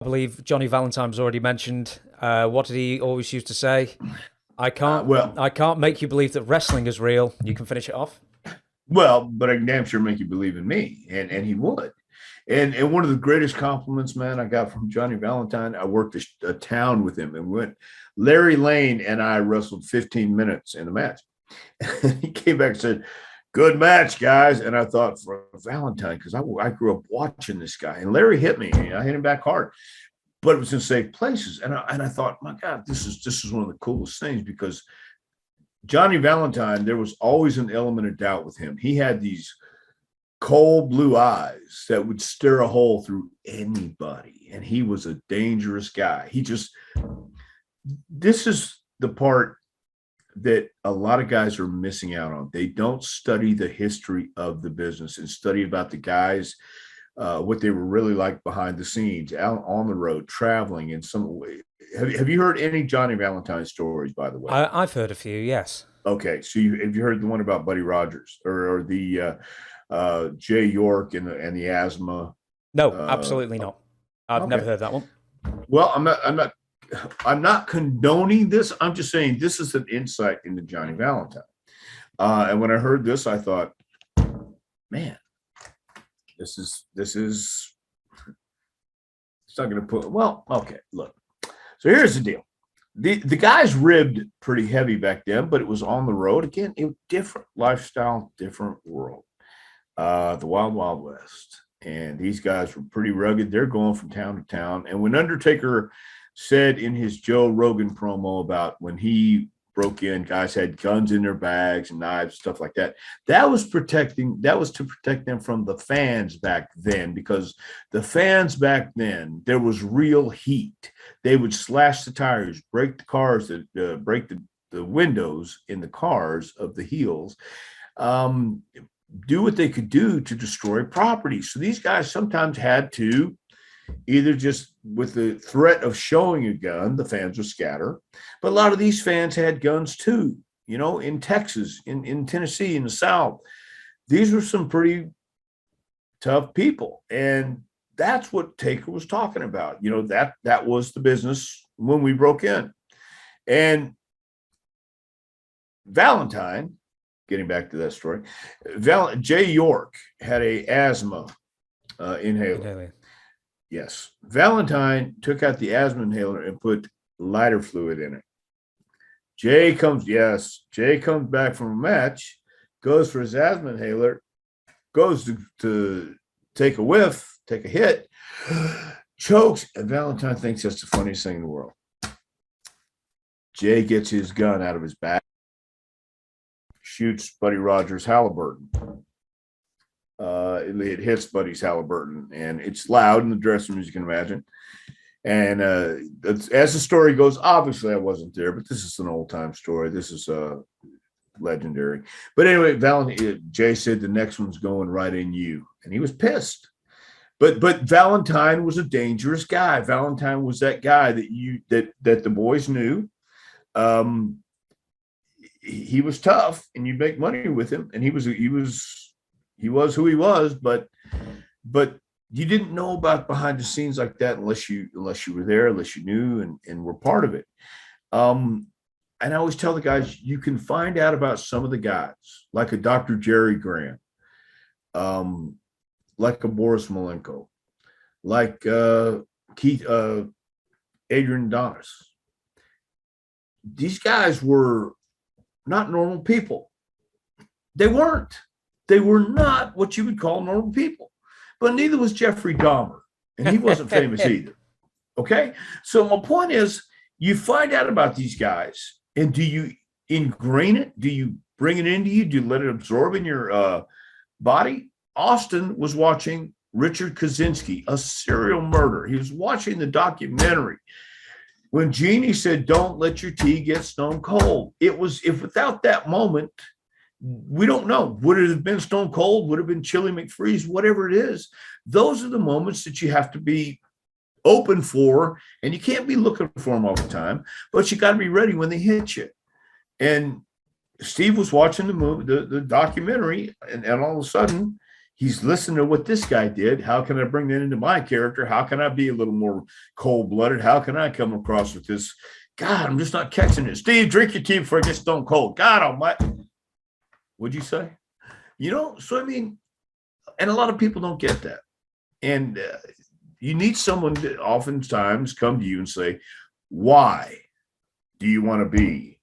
I believe Johnny Valentine was already mentioned. What did he always used to say? I Uh, can't, well, I can't make you believe that wrestling is real. You can finish it off. but I can damn sure make you believe in me, and he would. And one of the greatest compliments, man, I got from Johnny Valentine. I worked a town with him, and went. Larry Lane and I wrestled 15 minutes in the match. He came back and said, "Good match, guys." And I thought, for Valentine, because I grew up watching this guy, and Larry hit me. I hit him back hard, but it was in safe places. And I thought, my God, this is one of the coolest things, because Johnny Valentine, there was always an element of doubt with him. He had these cold blue eyes that would stir a hole through anybody, and he was a dangerous guy. This is the part that a lot of guys are missing out on. They don't study the history of the business and study about the guys, what they were really like behind the scenes, out on the road, traveling in some way. Have you heard any Johnny Valentine stories, by the way? I've heard a few, yes. Okay, so have you heard the one about Buddy Rogers, or the Jay York and the asthma? No, Uh, absolutely not. I've never okay, heard that one. well, I'm not condoning this. I'm just saying this is an insight into Johnny Valentine. And when I heard this, I thought, man, this is it's not going to put. Well, okay, look. So here's the deal. The guys ribbed pretty heavy back then, but it was on the road again. It was different lifestyle, different world. The Wild Wild West, and these guys were pretty rugged. They're going from town to town. And when Undertaker said in his Joe Rogan promo about when he broke in, guys had guns in their bags and knives, stuff like that. That was to protect them from the fans back then, because the fans back then, there was real heat. They would slash the tires, break the cars, break the windows in the cars of the heels. Um, do what they could do to destroy property. So these guys sometimes had to either, just with the threat of showing a gun, the fans would scatter. But a lot of these fans had guns too, in Texas, in Tennessee, in the South. These were some pretty tough people. And that's what Taker was talking about. That was the business when we broke in. And Valentine, getting back to that story, Jay York had a asthma inhaler. Really. Yes. Valentine took out the asthma inhaler and put lighter fluid in it. Jay comes back from a match, goes for his asthma inhaler, goes to take a whiff, take a hit, chokes, and Valentine thinks that's the funniest thing in the world. Jay gets his gun out of his bag, shoots Buddy Rogers Halliburton. It hits Buddy's Halliburton, and it's loud in the dressing room, as you can imagine. And as the story goes, obviously I wasn't there, but this is an old time story. This is legendary. But anyway, Jay said the next one's going right in you, and he was pissed. But Valentine was a dangerous guy. Valentine was that guy that the boys knew. He was tough, and you'd make money with him, and he was who he was, but you didn't know about behind the scenes like that unless you were there, unless you knew and were part of it. And I always tell the guys, you can find out about some of the guys, like a Dr. Jerry Graham, like a Boris Malenko, like Keith Adrian Adonis. These guys were not normal people. They weren't. They were not what you would call normal people. But neither was Jeffrey Dahmer, and he wasn't famous either. Okay? So my point is, you find out about these guys, and do you ingrain it? Do you bring it into you? Do you let it absorb in your body? Austin was watching Richard Kaczynski, a serial murderer. He was watching the documentary. When Jeannie said, "Don't let your tea get stone cold," it was, if without that moment, we don't know. Would it have been Stone Cold? Would it have been Chili McFreeze? Whatever it is, those are the moments that you have to be open for, and you can't be looking for them all the time, but you got to be ready when they hit you. And Steve was watching the movie, the documentary, and all of a sudden he's listening to what this guy did. How can I bring that into my character? How can I be a little more cold-blooded? How can I come across with this? God, I'm just not catching it. Steve, drink your tea before I get stone cold. God almighty. What'd you say? So I mean, and a lot of people don't get that. And you need someone to oftentimes come to you and say, why do you want to be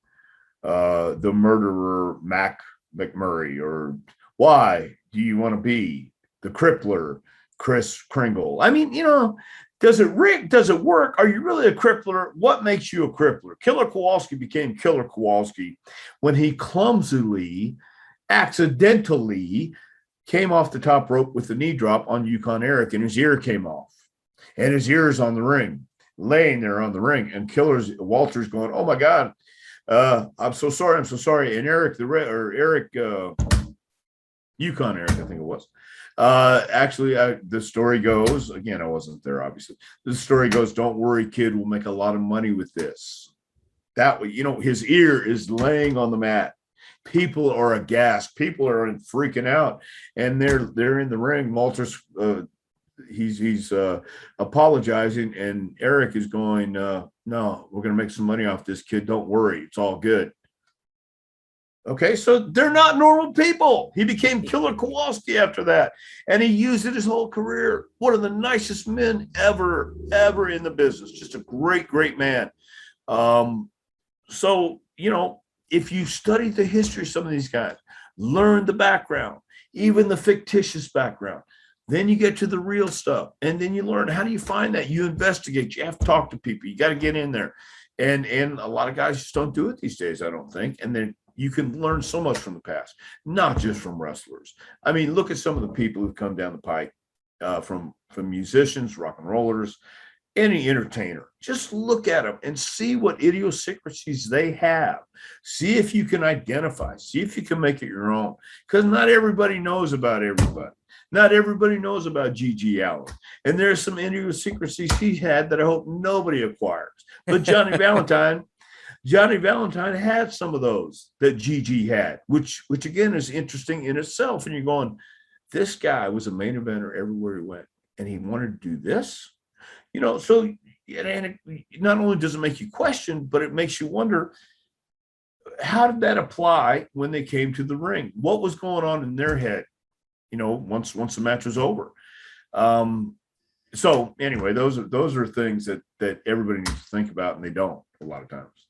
the murderer Mac McMurray? Or why do you want to be the crippler Chris Kringle? I mean, does it work? Are you really a crippler? What makes you a crippler? Killer Kowalski became Killer Kowalski when he clumsily, accidentally came off the top rope with the knee drop on Yukon Eric, and his ear came off. And his ear's on the ring, laying there on the ring. And Walter's going, oh, my God, I'm so sorry. I'm so sorry. And Yukon Eric, I think it was. Actually, the story goes, again, I wasn't there, obviously. The story goes, don't worry, kid, we'll make a lot of money with this. That way, his ear is laying on the mat. People are aghast. People are freaking out. And they're in the ring. Walter's he's apologizing, and Eric is going, no, we're going to make some money off this kid. Don't worry. It's all good. Okay, so they're not normal people. He became Killer Kowalski after that, and he used it his whole career. One of the nicest men ever in the business. Just a great, great man. So, if you study the history of some of these guys, learn the background, even the fictitious background, then you get to the real stuff, and then you learn, how do you find that? You investigate. You have to talk to people. You got to get in there. And a lot of guys just don't do it these days, I don't think. And then you can learn so much from the past, not just from wrestlers. I mean, look at some of the people who've come down the pike, from musicians, rock and rollers, any entertainer. Just look at them and see what idiosyncrasies they have. See if you can identify. See if you can make it your own. Because not everybody knows about everybody. Not everybody knows about G.G. Allen. And there's some idiosyncrasies he had that I hope nobody acquires. But Johnny Valentine had some of those that G.G. had, which again is interesting in itself. And you're going, this guy was a main eventer everywhere he went, and he wanted to do this. So and it not only does it make you question, but it makes you wonder, how did that apply when they came to the ring? What was going on in their head, once the match was over? So anyway, those are things that everybody needs to think about, and they don't a lot of times.